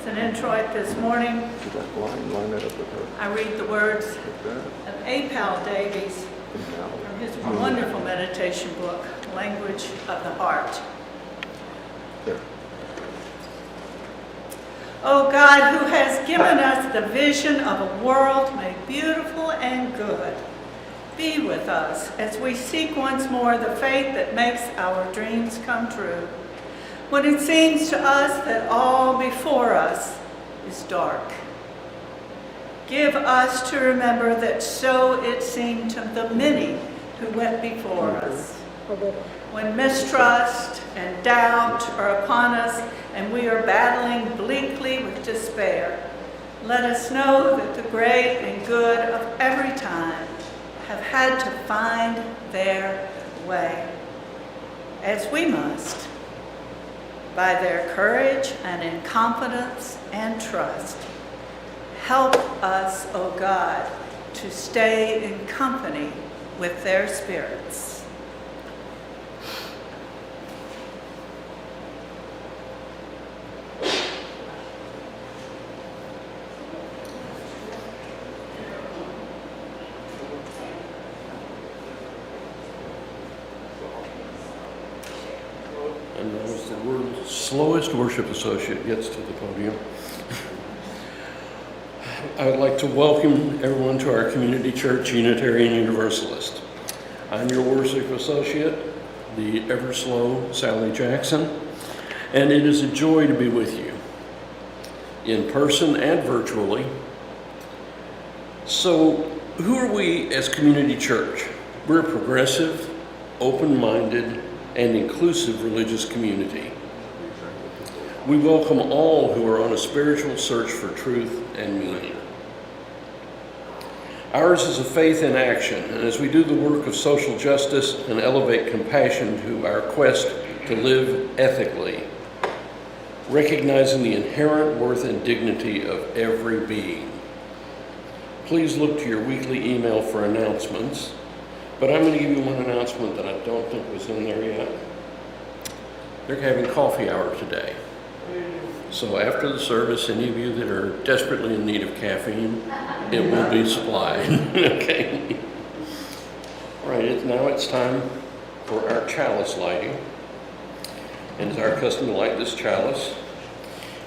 As an introit this morning, I read the words of A. Powell Davies from his wonderful meditation book, Language of the Heart. O God, who has given us the vision of a world made beautiful and good, be with us as we seek once more the faith that makes our dreams come true. When it seems to us that all before us is dark, give us to remember that so it seemed to the many who went before us. When mistrust and doubt are upon us and we are battling bleakly with despair, let us know that the great and good of every time have had to find their way, as we must, by their courage and in confidence and trust. Help us, O God, to stay in company with their spirits. And as the world's slowest worship associate gets to the podium, I would like to welcome everyone to our community church, Unitarian Universalist. I'm your worship associate, the ever slow Sally Jackson, and it is a joy to be with you, in person and virtually. So, who are we as community church? We're a progressive, open-minded, and inclusive religious community. We welcome all who are on a spiritual search for truth and meaning. Ours is a faith in action, and as we do the work of social justice and elevate compassion to our quest to live ethically, recognizing the inherent worth and dignity of every being. Please look to your weekly email for announcements. But I'm going to give you one announcement that I don't think was in there yet. They're having coffee hour today. So after the service, any of you that are desperately in need of caffeine, it will be supplied. Okay. All right, now it's time for our chalice lighting. And it's our custom to light this chalice,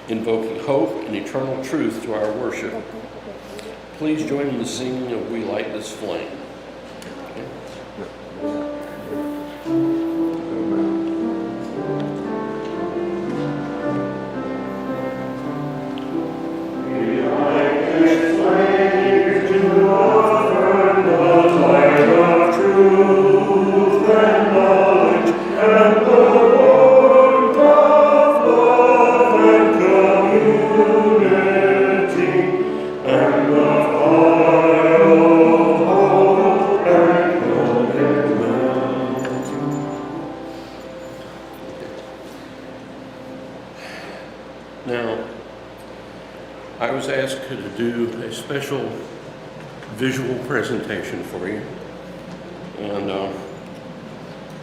invoking hope and eternal truth to our worship. Please join in the singing of We Light This Flame. Now, I was asked to do a special visual presentation for you, and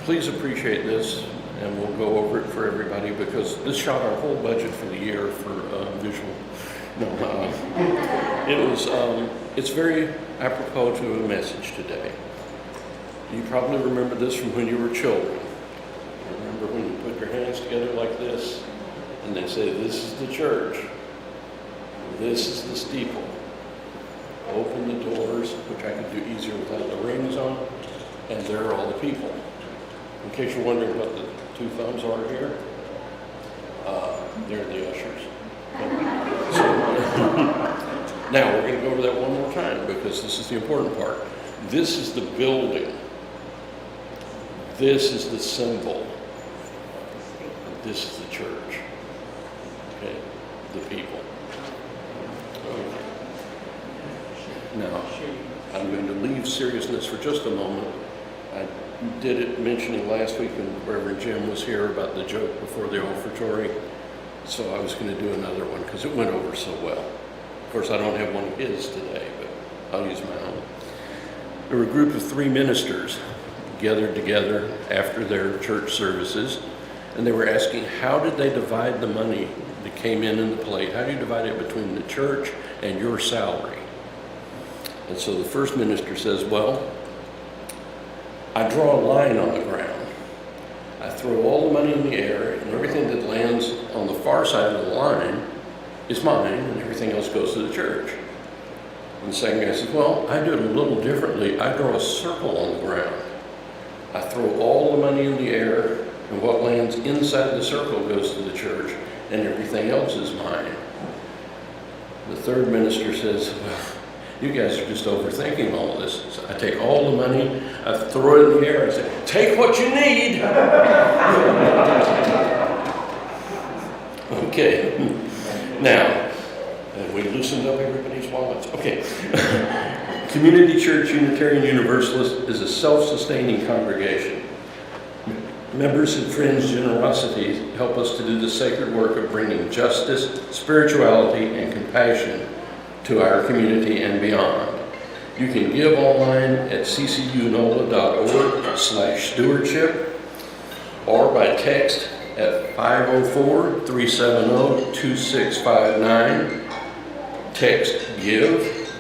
please appreciate this, and we'll go over it for everybody because this shot our whole budget for the year for visual. It's very apropos to a message today. You probably remember this from when you were children. Remember when you put your hands together like this? And they say, this is the church, this is the steeple. Open the doors, which I could do easier without the rings on, and there are all the people. In case you're wondering what the two thumbs are here, they're the ushers. So, now we're going to go over that one more time because this is the important part. This is the building. This is the symbol. This is the church. Okay, the people. Okay. Now, I'm going to leave seriousness for just a moment. I did it mentioning last week when Reverend Jim was here about the joke before the offertory. So I was going to do another one because it went over so well. Of course, I don't have one of his today, but I'll use my own. There were a group of 3 ministers gathered together after their church services And they were asking, how did they divide the money that came in the plate? How do you divide it between the church and your salary? And so the first minister says, well, I draw a line on the ground. I throw all the money in the air, and everything that lands on the far side of the line is mine, and everything else goes to the church. And the second guy says, well, I do it a little differently. I draw a circle on the ground. I throw all the money in the air, and what lands inside the circle goes to the church, and everything else is mine. The third minister says, well, you guys are just overthinking all of this. So I take all the money, I throw it in the air, and say, take what you need. Okay, now, have we loosened up everybody's wallets? Okay. Community Church Unitarian Universalist is a self-sustaining congregation. Members and friends' generosity help us to do the sacred work of bringing justice, spirituality, and compassion to our community and beyond. You can give online at ccunola.org/stewardship or by text at 504-370-2659. Text GIVE.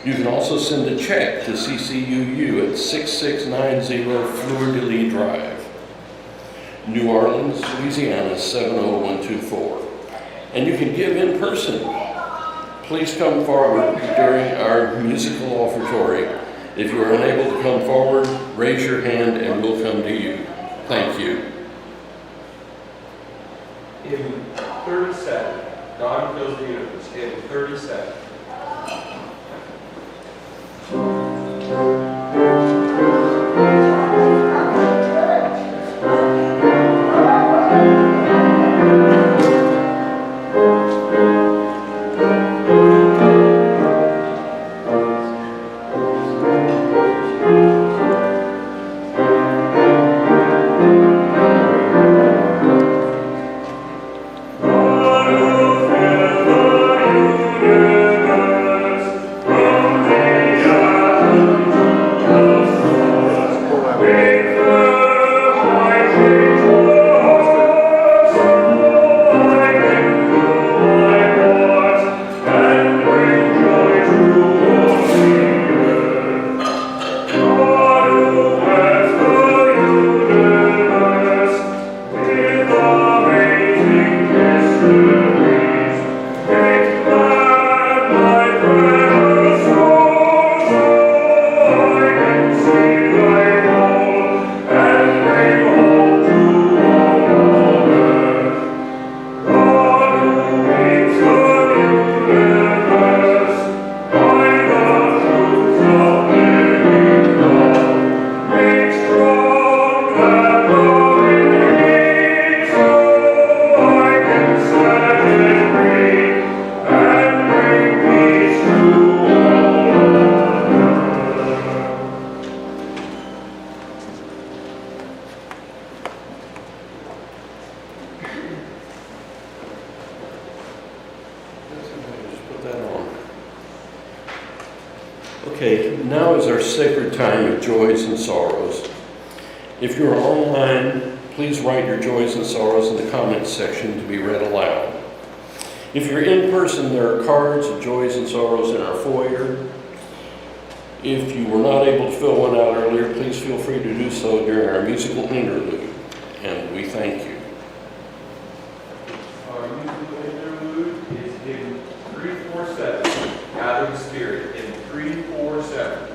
You can also send a check to CCUU at 6690 Fleur de Lis Drive, New Orleans, Louisiana 70124. And you can give in person. Please come forward during our musical offertory. If you are unable to come forward, raise your hand and we'll come to you. Thank you. In 37, God fills the universe. In 37. Okay, now is our sacred time of joys and sorrows. If you are online, please write your joys and sorrows in the comments section to be read aloud. If you're in person, there are cards of joys and sorrows in our foyer. If you were not able to fill one out earlier, please feel free to do so during our musical interlude, and we thank you. Our musical interlude is in 347, Gather the Spirit, in 347.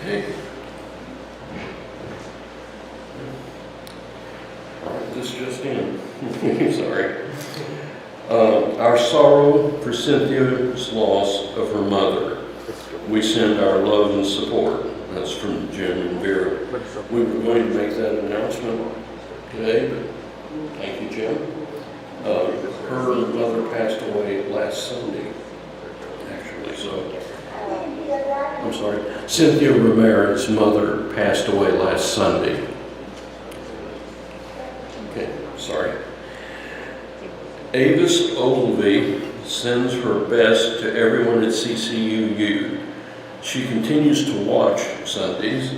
Okay. This just in. Sorry. Our sorrow for Cynthia's loss of her mother. We send our love and support. That's from Jim and Vera. We were going to make that announcement today, but thank you, Jim. Her mother passed away last Sunday, actually, so. I'm sorry. Cynthia Ramirez's mother passed away last Sunday. Okay, sorry. Avis Ogilvy sends her best to everyone at CCUU. She continues to watch Sundays,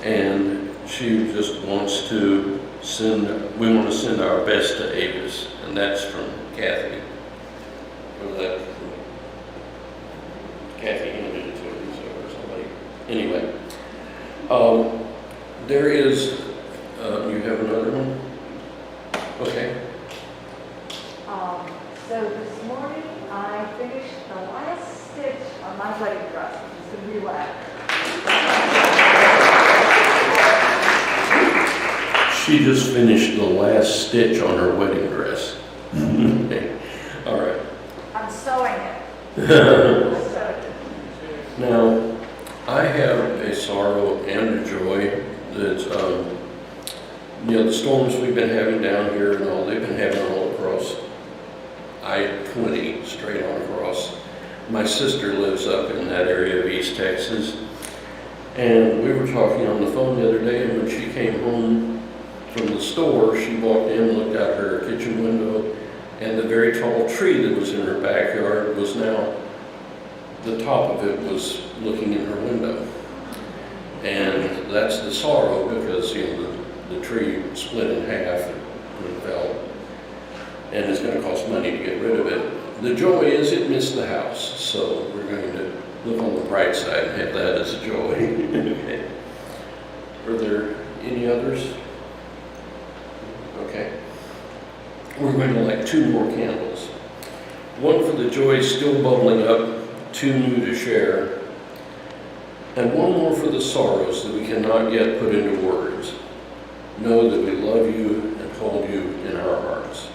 and she just wants to we want to send our best to Avis, and that's from Kathy. Or that from Kathy handed it to me, so or somebody. Anyway, there is, you have another one? Okay. So this morning I finished the last stitch on my wedding dress, which is going to be left. She just finished the last stitch on her wedding dress. Okay. All right. I'm sewing it. Now, I have a sorrow and a joy that, the storms we've been having down here and all, they've been having all across I-20 straight on across. My sister lives up in that area of East Texas, and we were talking on the phone the other day, and when she came home from the store, she walked in, looked out her kitchen window, and the very tall tree that was in her backyard was now, the top of it was looking in her window. And that's the sorrow, because the tree split in half and fell, and it's going to cost money to get rid of it. The joy is it missed the house, so we're going to look on the bright side and have that as a joy. Okay. Are there any others? Okay. We're going to light 2 more candles. One for the joy still bubbling up, 2 new to share, and 1 more for the sorrows that we cannot yet put into words. Know that we love you and hold you in our hearts.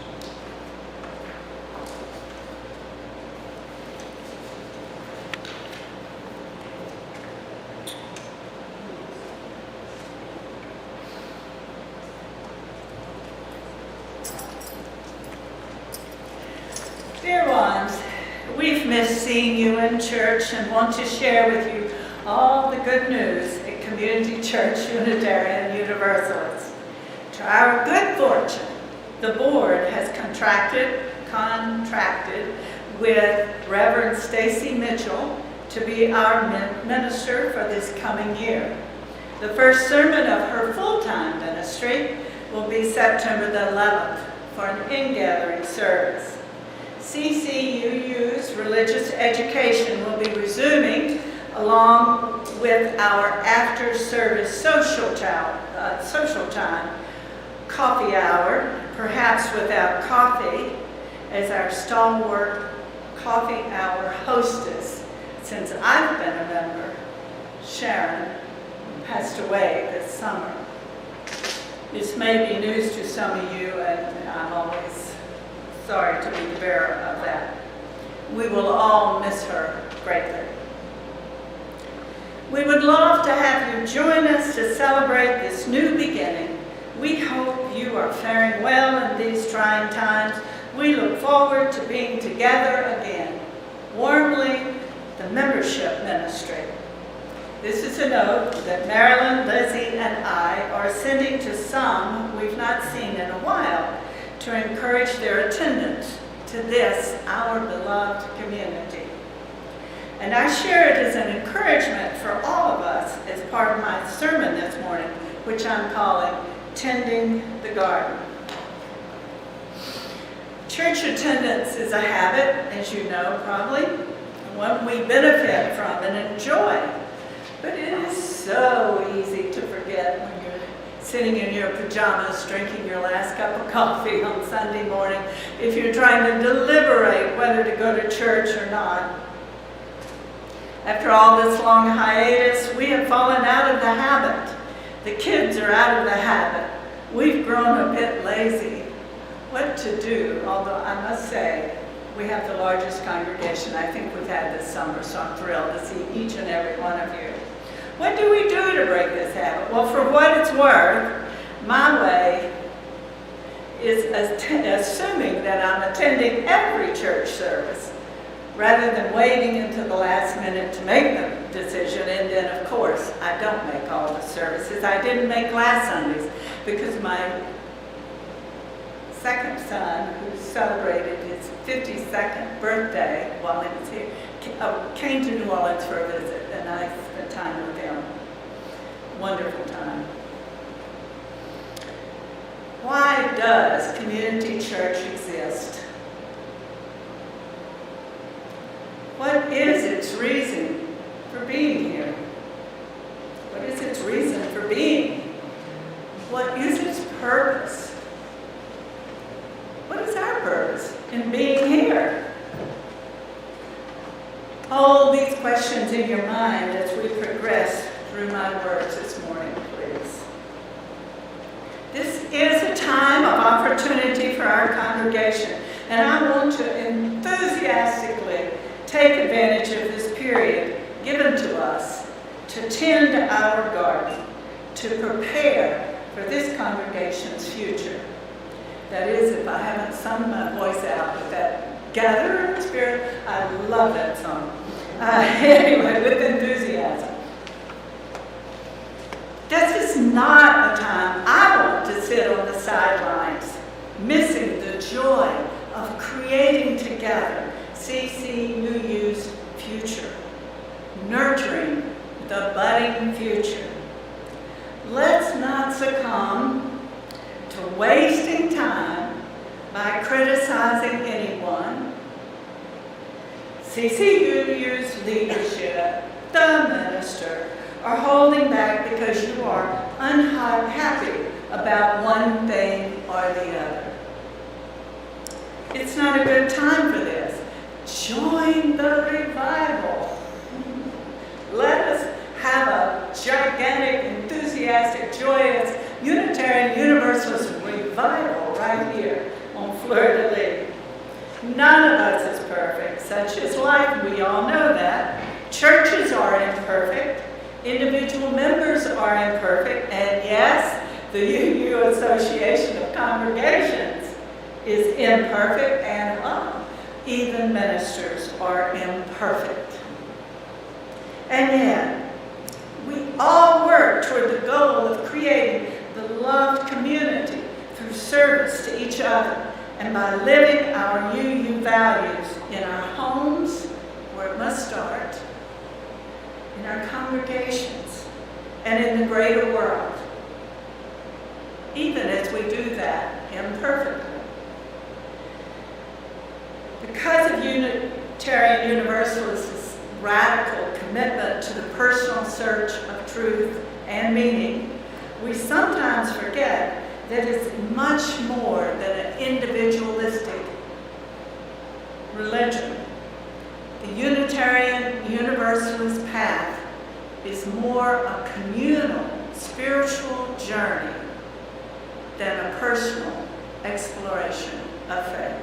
Dear ones, we've missed seeing you in church and want to share with you all the good news at Community Church Unitarian Universalist. To our good fortune, the board has contracted with Reverend Stacy Mitchell to be our minister for this coming year. The first sermon of her full-time ministry will be September the 11th for an in-gathering service. CCUU's religious education will be resuming along with our after-service social time, coffee hour, perhaps without coffee, as our stalwart coffee hour hostess since I've been a member, Sharon, passed away this summer. This may be news to some of you, and I'm always sorry to be the bearer of that. We will all miss her greatly. We would love to have you join us to celebrate this new beginning. We hope you are faring well in these trying times. We look forward to being together again. Warmly, the membership ministry. This is a note that Marilyn, Lizzie, and I are sending to some we've not seen in a while to encourage their attendance to this, our beloved community. And I share it as an encouragement for all of us as part of my sermon this morning, which I'm calling Tending the Garden. Church attendance is a habit, as you know probably, one we benefit from and enjoy. But it is so easy to forget when you're sitting in your pajamas drinking your last cup of coffee on Sunday morning, if you're trying to deliberate whether to go to church or not. After all this long hiatus, we have fallen out of the habit. The kids are out of the habit. We've grown a bit lazy. What to do? Although I must say, we have the largest congregation I think we've had this summer, so I'm thrilled to see each and every one of you. What do we do to break this habit? Well, for what it's worth, my way is assuming that I'm attending every church service rather than waiting until the last minute to make the decision. And then, of course, I don't make all the services. I didn't make last Sundays because my second son, who celebrated his 52nd birthday while he was here, came to New Orleans for a visit, and I spent time with him. Wonderful time. Why does community church exist? What is its reason for being here? What is its reason for being? What is its purpose? What is our purpose in being here? Hold these questions in your mind as we progress through my words this morning, please. This is a time of opportunity for our congregation, and I want to enthusiastically take advantage of this period given to us to tend our garden, to prepare for this congregation's future. That is, if I haven't sung my voice out with that gathering spirit, I love that song. Anyway, with enthusiasm. This is not a time I want to sit on the sidelines, missing the joy of creating together CCUU's future, nurturing the budding future. Let's not succumb to wasting time by criticizing anyone. CCUU's leadership, the minister, are holding back because you are unhappy about one thing or the other. It's not a good time for this. Join the revival. Let us have a gigantic, enthusiastic, joyous Unitarian Universalist revival right here on Fleur-de-Lis. None of us is perfect. Such is life. We all know that. Churches are imperfect. Individual members are imperfect. And yes, the UU Association of Congregations is imperfect, and even ministers are imperfect. And yet, we all work toward the goal of creating the loved community through service to each other and by living our UU values in our homes, where it must start, in our congregations, and in the greater world, even as we do that imperfectly. Because of Unitarian Universalist's radical commitment to the personal search of truth and meaning, we sometimes forget that it's much more than an individualistic religion. The Unitarian Universalist path is more a communal, spiritual journey than a personal exploration of faith.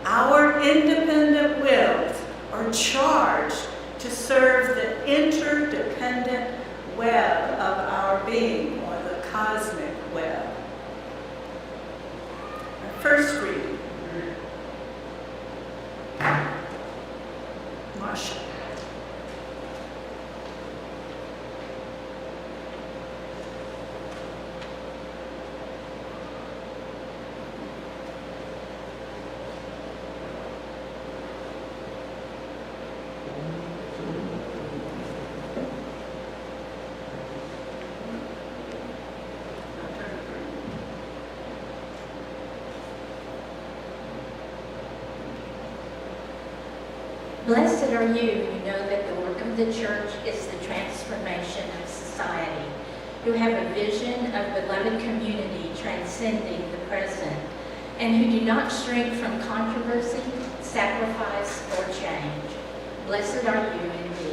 Our independent wills are charged to serve the interdependent web of our being, or the cosmic web. Our first reading. Marshall. Blessed are you who know that the work of the church is the transformation of society, who have a vision of beloved community transcending the present, and who do not shrink from controversy, sacrifice, or change. Blessed are you indeed.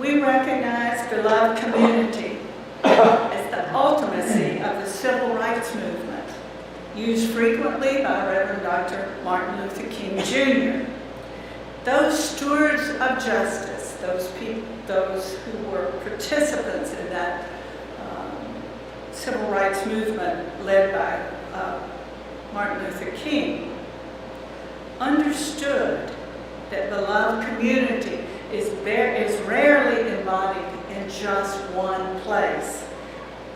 We recognize beloved community as the ultimacy of the civil rights movement, used frequently by Reverend Dr. Martin Luther King Jr. Those stewards of justice, those who were participants in that civil rights movement led by Martin Luther King, understood that beloved community is rarely embodied in just one place,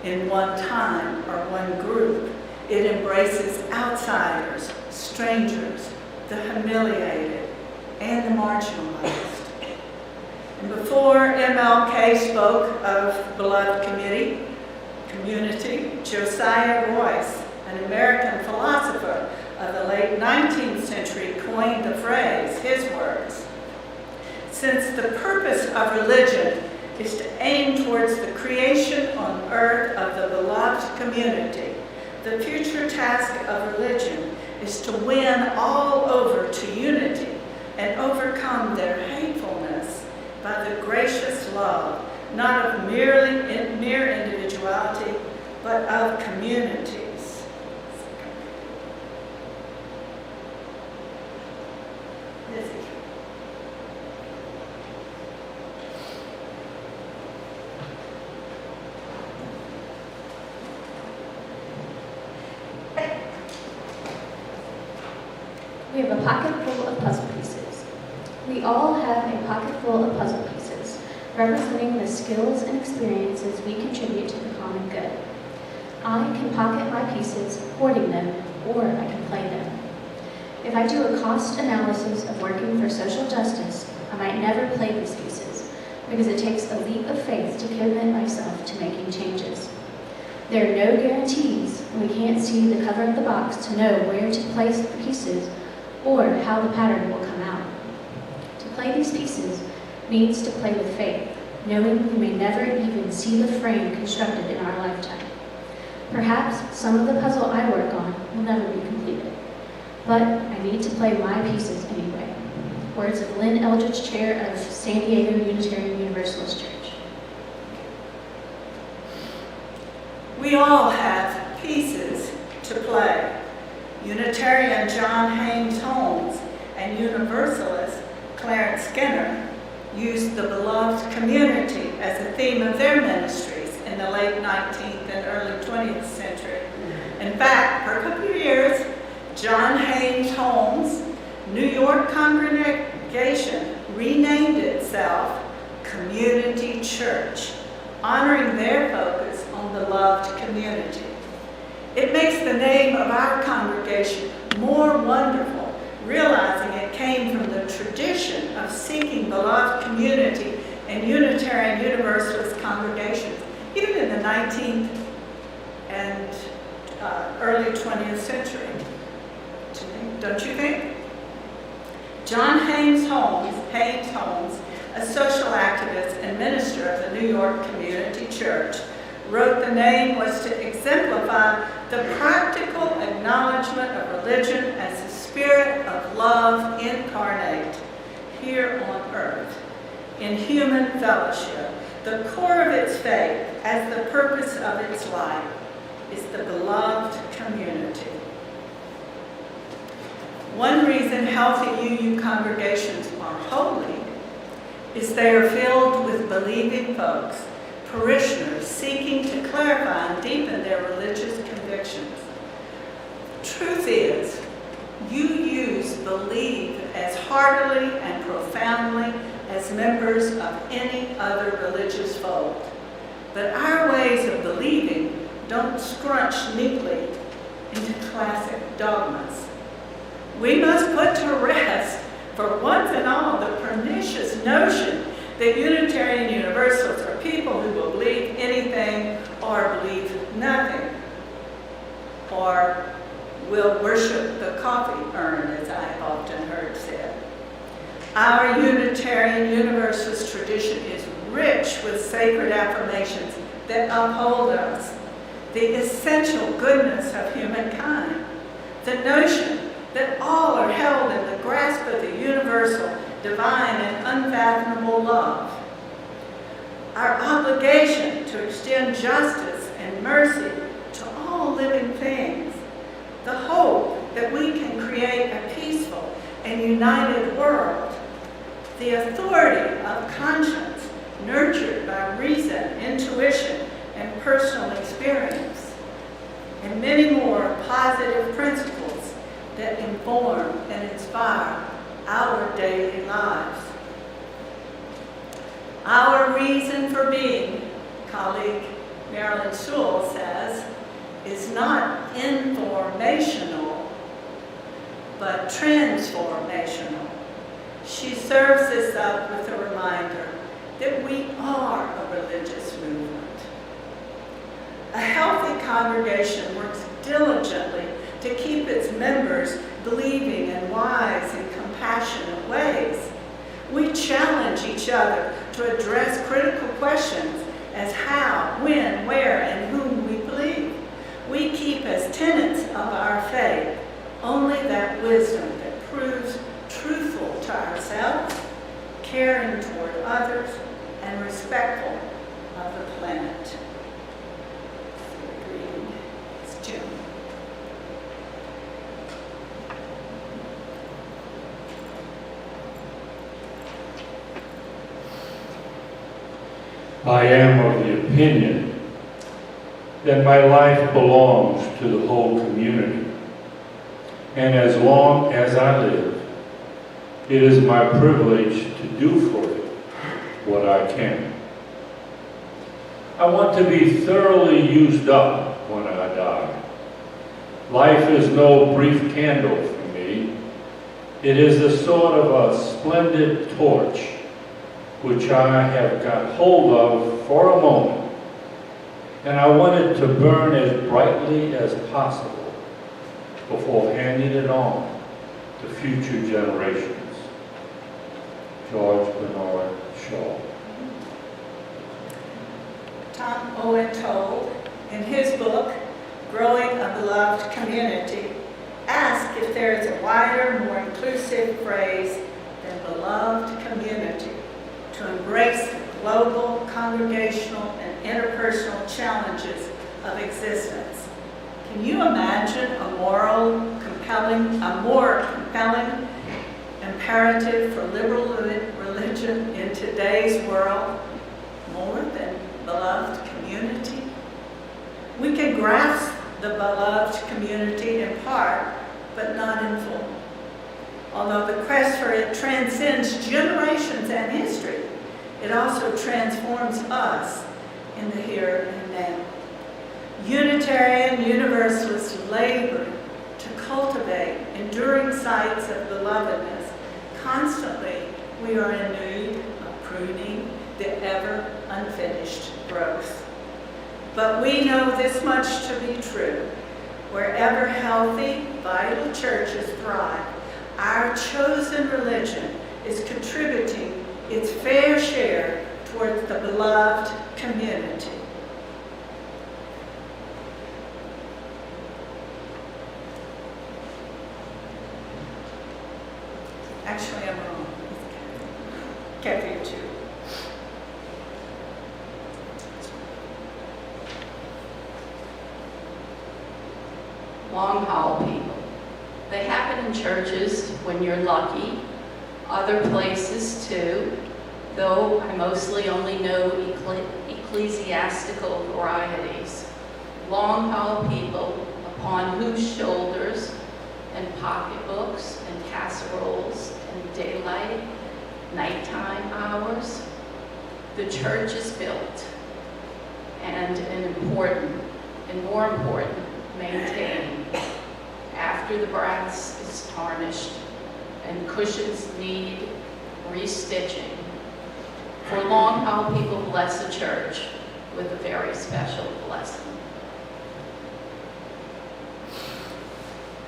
in one time or one group. It embraces outsiders, strangers, the humiliated, and the marginalized. And before MLK spoke of beloved community, Josiah Royce, an American philosopher of the late 19th century, coined the phrase, his words, "Since the purpose of religion is to aim towards the creation on earth of the beloved community, the future task of religion is to win all over to unity and overcome their hatefulness by the gracious love, not of mere individuality, but of communities." We have a pocket full of puzzle pieces. We all have a pocket full of puzzle pieces, representing the skills and experiences we contribute to the common good. I can pocket my pieces, hoarding them, or I can play them. If I do a cost analysis of working for social justice, I might never play these pieces, because it takes a leap of faith to commit myself to making changes. There are no guarantees, and we can't see the cover of the box to know where to place the pieces or how the pattern will come out. To play these pieces means to play with faith, knowing we may never even see the frame constructed in our lifetime. Perhaps some of the puzzle I work on will never be completed, but I need to play my pieces anyway. Words of Lynn Eldridge, chair of San Diego Unitarian Universalist Church. We all have pieces to play. Unitarian John Haynes Holmes and Universalist Clarence Skinner used the beloved community as a theme of their ministries in the late 19th and early 20th century. In fact, for a couple of years, John Haynes Holmes' New York congregation renamed itself Community Church, honoring their focus on the beloved community. It makes the name of our congregation more wonderful, realizing it came from the tradition of seeking beloved community in Unitarian Universalist congregations, even in the 19th and early 20th century. Don't you think? John Haynes Holmes, a social activist and minister of the New York Community Church, wrote the name was to exemplify the practical acknowledgement of religion as the spirit of love incarnate here on earth in human fellowship. The core of its faith, as the purpose of its life, is the beloved community. One reason healthy UU congregations are holy is they are filled with believing folks, parishioners seeking to clarify and deepen their religious convictions. Truth is, UUs believe as heartily and profoundly as members of any other religious fold. But our ways of believing don't scrunch neatly into classic dogmas. We must put to rest, for once and all, the pernicious notion that Unitarian Universalists are people who will believe anything or believe nothing, or will worship the coffee urn, as I have often heard said. Our Unitarian Universalist tradition is rich with sacred affirmations that uphold us, the essential goodness of humankind, the notion that all are held in the grasp of the universal, divine, and unfathomable love. our obligation to extend justice and mercy to all living things, the hope that we can create a peaceful and united world, the authority of conscience nurtured by reason, intuition, and personal experience, and many more positive principles that inform and inspire our daily lives. Our reason for being, colleague Marilyn Sewell says, is not informational, but transformational. She serves us up with a reminder that we are a religious movement. A healthy congregation works diligently to keep its members believing in wise and compassionate ways. We challenge each other to address critical questions as how, when, where, and whom we believe. We keep as tenets of our faith only that wisdom that proves truthful to ourselves, caring toward others, and respectful of the planet. Reading is Jim. I am of the opinion that my life belongs to the whole community, and as long as I live, it is my privilege to do for it what I can. I want to be thoroughly used up when I die. Life is no brief candle for me. It is a sort of a splendid torch which I have got hold of for a moment, and I want it to burn as brightly as possible before handing it on to future generations. George Bernard Shaw. Tom Owen told in his book, Growing a Beloved Community, asked if there is a wider, more inclusive phrase than beloved community to embrace the global, congregational, and interpersonal challenges of existence. Can you imagine a more compelling imperative for liberal religion in today's world more than beloved community? We can grasp the beloved community in part, but not in full. Although the quest for it transcends generations and history, it also transforms us in the here and now. Unitarian Universalist labor to cultivate enduring sites of belovedness. Constantly, we are in need of pruning the ever unfinished growth. But we know this much to be true. Wherever healthy, vital churches thrive, our chosen religion is contributing its fair share towards the beloved community. Actually, I'm wrong. Kathy, too. Long haul people. They happen in churches when you're lucky, other places too, though I mostly only know ecclesiastical varieties. Long haul people upon whose shoulders and pocketbooks and casseroles and daylight, nighttime hours, the church is built, and more important, maintained after the brass is tarnished and cushions need restitching. For long haul people bless a church with a very special blessing.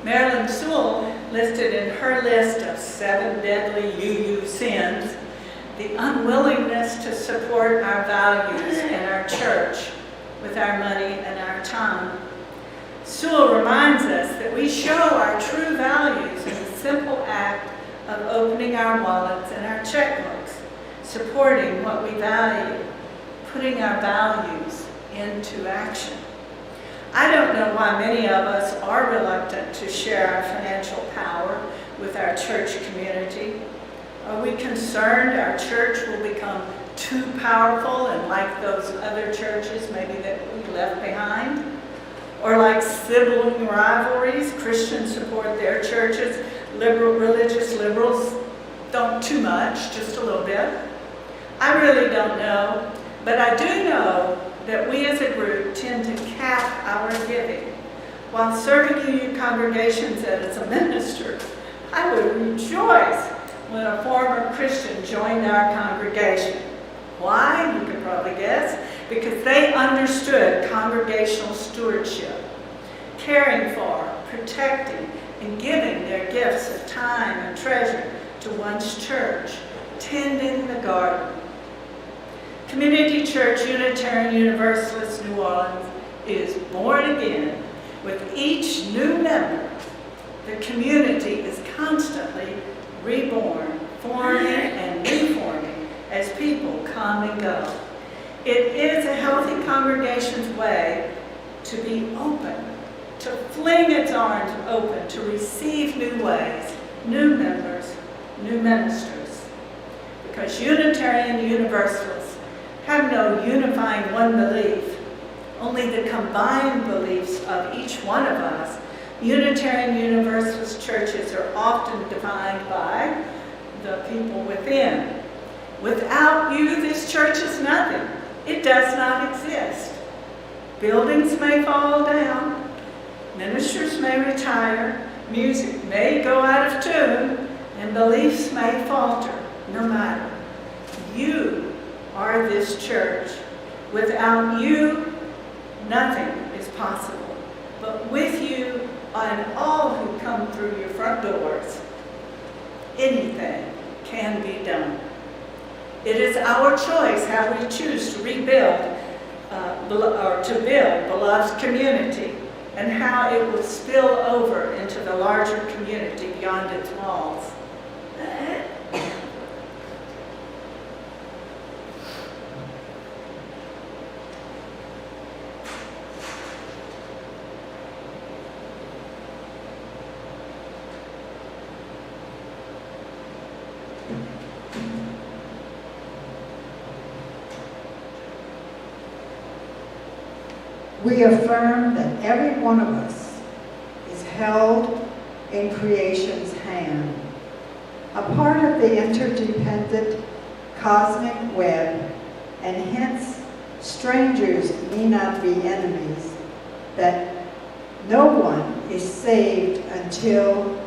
Marilyn Sewell listed in her list of 7 deadly UU sins the unwillingness to support our values and our church with our money and our time. Sewell reminds us that we show our true values in the simple act of opening our wallets and our checkbooks, supporting what we value, putting our values into action. I don't know why many of us are reluctant to share our financial power with our church community. Are we concerned our church will become too powerful and like those other churches maybe that we left behind? Or like sibling rivalries, Christians support their churches, religious liberals don't too much, just a little bit. I really don't know, but I do know that we as a group tend to cap our giving. While serving union congregations as a minister, I would rejoice when a former Christian joined our congregation. Why? You can probably guess. Because they understood congregational stewardship, caring for, protecting, and giving their gifts of time and treasure to one's church, tending the garden. Community Church Unitarian Universalist New Orleans is born again. With each new member, the community is constantly reborn, forming and reforming as people come and go. It is a healthy congregation's way to be open, to fling its arms open, to receive new ways, new members, new ministers. Because Unitarian Universalists have no unifying one belief, only the combined beliefs of each one of us. Unitarian Universalist churches are often defined by the people within. Without you, this church is nothing. It does not exist. Buildings may fall down, ministers may retire, music may go out of tune, and beliefs may falter, no matter. You are this church. Without you, nothing is possible. But with you and all who come through your front doors, anything can be done. It is our choice how we choose to rebuild or to build beloved community and how it will spill over into the larger community beyond its walls. We affirm that every one of us is held in creation's hand, a part of the interdependent cosmic web, and hence strangers need not be enemies, that no one is saved until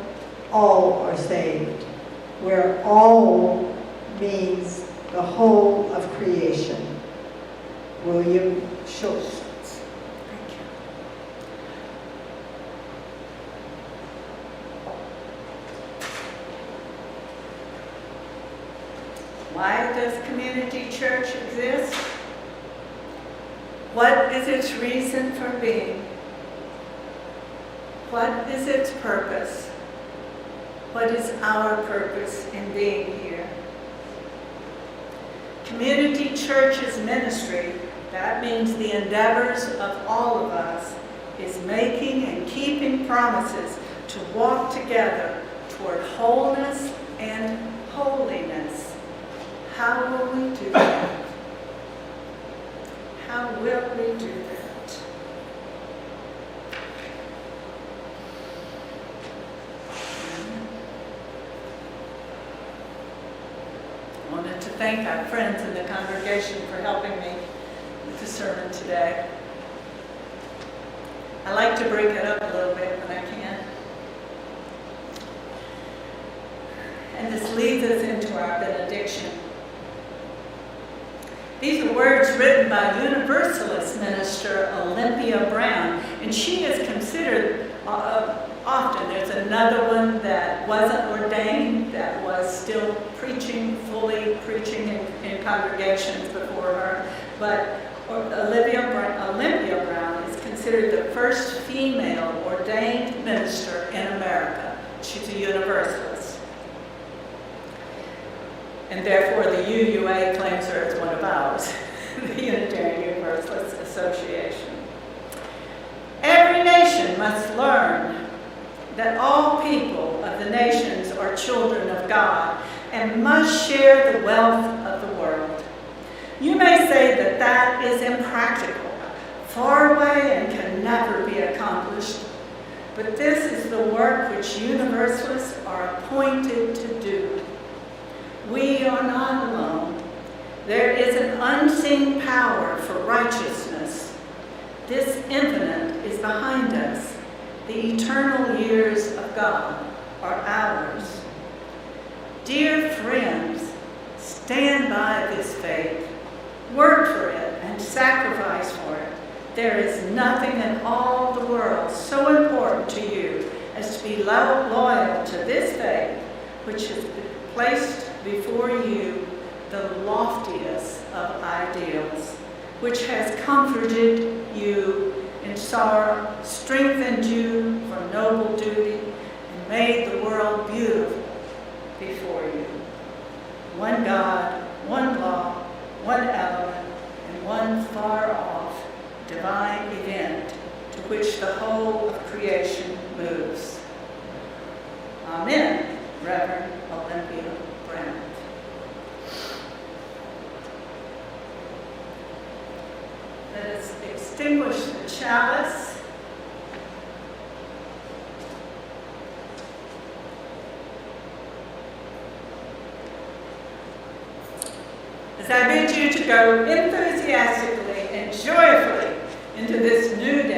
all are saved, where all means the whole of creation. William Schultz. Why does community church exist? What is its reason for being? What is its purpose? What is our purpose in being here? Community church's ministry, that means the endeavors of all of us, is making and keeping promises to walk together toward wholeness and holiness. How will we do that? How will we do that? I wanted to thank our friends in the congregation for helping me with the sermon today. I like to break it up a little bit when I can. And this leads us into our benediction. These are words written by Universalist minister Olympia Brown, and she is considered often. There's another one that wasn't ordained, that was still preaching, fully preaching in congregations before her, but Olympia Brown is considered the first female ordained minister in America. She's a Universalist. And therefore the UUA claims her as one of ours. the Unitarian Universalist Association. Every nation must learn that all people of the nations are children of God and must share the wealth of the world. You may say that that is impractical, far away, and can never be accomplished. But this is the work which Universalists are appointed to do. We are not alone. There is an unseen power for righteousness. This infinite is behind us. The eternal years of God are ours. Dear friends, stand by this faith. Work for it and sacrifice for it. There is nothing in all the world so important to you as to be loyal to this faith, which has placed before you the loftiest of ideals, which has comforted you in sorrow, strengthened you for noble duty, and made the world beautiful before you. One God, one law, one element, and one far-off divine event to which the whole of creation moves. Amen, Reverend Olympia Brown. Let us extinguish the chalice. As I bid you to go enthusiastically and joyfully into this new day,